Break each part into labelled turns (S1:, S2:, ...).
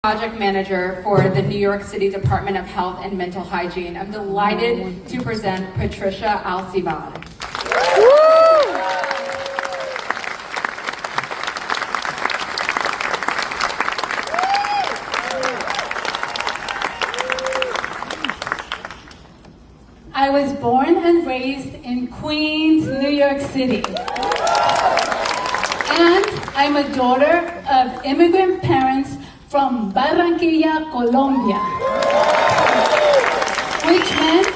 S1: Project Manager for the New York City Department of Health and Mental Hygiene. I'm delighted to present Patricia Alcivar.
S2: I was born and raised in Queens, New York City. And I'm a daughter of immigrant parents from Barranquilla, Colombia. Which meant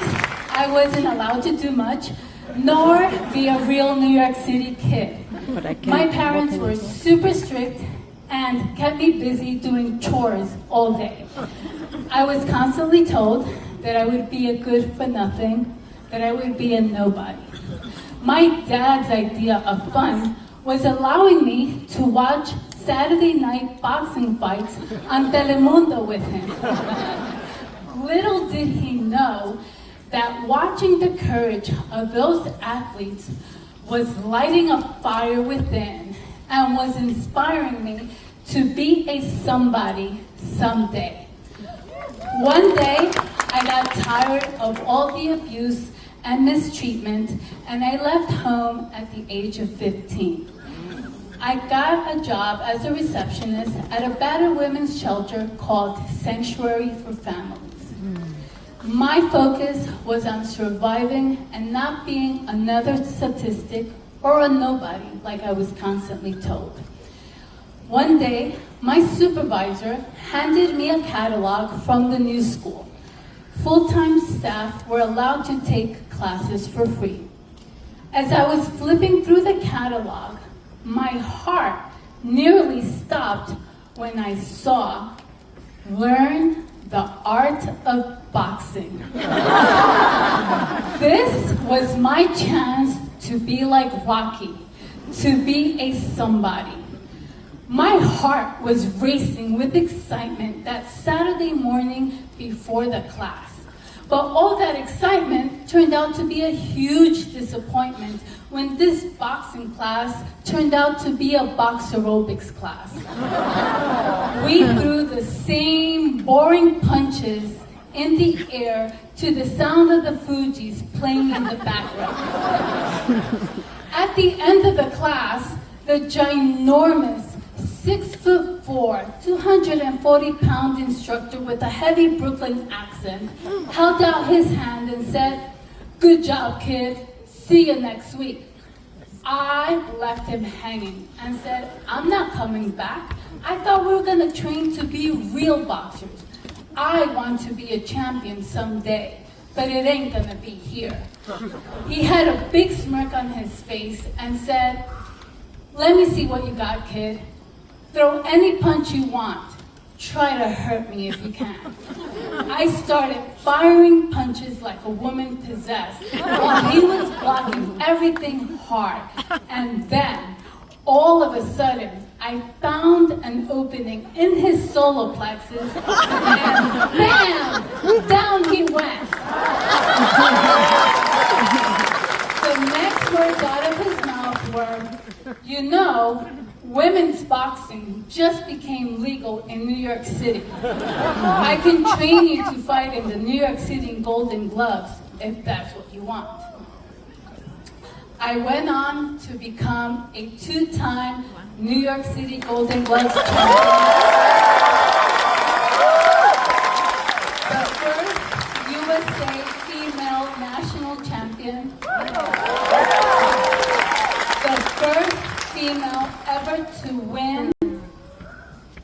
S2: I wasn't allowed to do much, nor be a real New York City kid. My parents were super strict and kept me busy doing chores all day. I was constantly told that I would be a good for nothing, that I would be a nobody. My dad's idea of fun was allowing me to watch Saturday night boxing fights on Telemundo with him. Little did he know that watching the courage of those athletes was lighting a fire within and was inspiring me to be a somebody someday. One day, I got tired of all the abuse and mistreatment, and I left home at the age of 15. I got a job as a receptionist at a battered women's shelter called Sanctuary for Families. My focus was on surviving and not being another statistic or a nobody like I was constantly told. One day, my supervisor handed me a catalog from the new school. Full-time staff were allowed to take classes for free. As I was flipping through the catalog, my heart nearly stopped when I saw "Learn the Art of Boxing." This was my chance to be like Rocky, to be a somebody. My heart was racing with excitement that Saturday morning before the class. But all that excitement turned out to be a huge disappointment when this boxing class turned out to be a box aerobics class. We threw the same boring punches in the air to the sound of the Fugees playing in the background. At the end of the class, the ginormous 6'4", 240-pound instructor with a heavy Brooklyn accent held out his hand and said, "Good job, kid. See you next week." I left him hanging and said, "I'm not coming back. I thought we were going to train to be real boxers. I want to be a champion someday, but it ain't going to be here." He had a big smirk on his face and said, "Let me see what you got, kid. Throw any punch you want. Try to hurt me if you can." I started firing punches like a woman possessed while he was blocking everything hard. And then, all of a sudden, I found an opening in his solar plexus, and bam! Down he went. The next words out of his mouth were, "You know, women's boxing just became legal in New York City. I can train you to fight in the New York City Golden Gloves if that's what you want." I went on to become a two-time New York City Golden Gloves champion, the first USA female national champion, the first female ever to win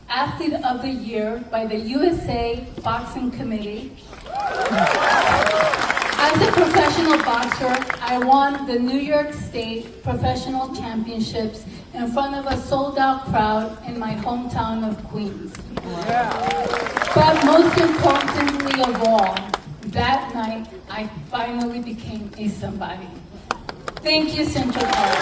S2: Athlete of the Year by the USA Boxing Committee. As a professional boxer, I won the New York State Professional Championships in front of a sold-out crowd in my hometown of Queens. But most importantly of all, that night I finally became a somebody. Thank you, Central Park.